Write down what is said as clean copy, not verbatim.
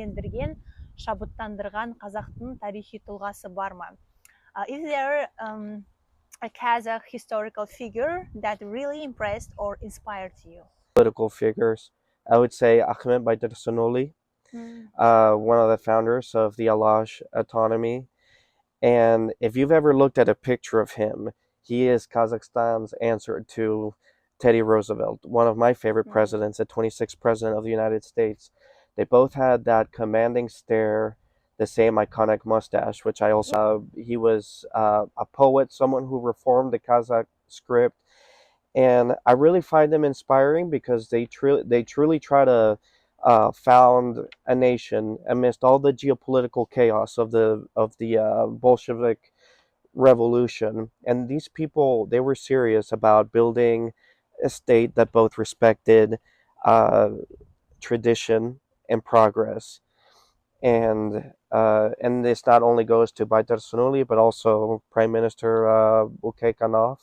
ендірген, шабыттандырған қазақтың тарихи тұлғасы бар ма? Is there a Kazakh historical figure that really impressed or inspired you? Political figures, I would say Ahmed Baidarsanoli, one of the founders of the Alash autonomy. And if you've ever looked at a picture of him, he is Kazakhstan's answer to Teddy Roosevelt, one of my favorite presidents, the 26th president of the United States. They both had that commanding stare, the same iconic mustache, which I also, he was a poet, someone who reformed the Kazakh script. And I really find them inspiring because they truly try to found a nation amidst all the geopolitical chaos of the Bolshevik revolution. And these people, they were serious about building a state that both respected tradition and progress. And this not only goes to Baidarsanoli, but also Prime Minister Bukhakanov.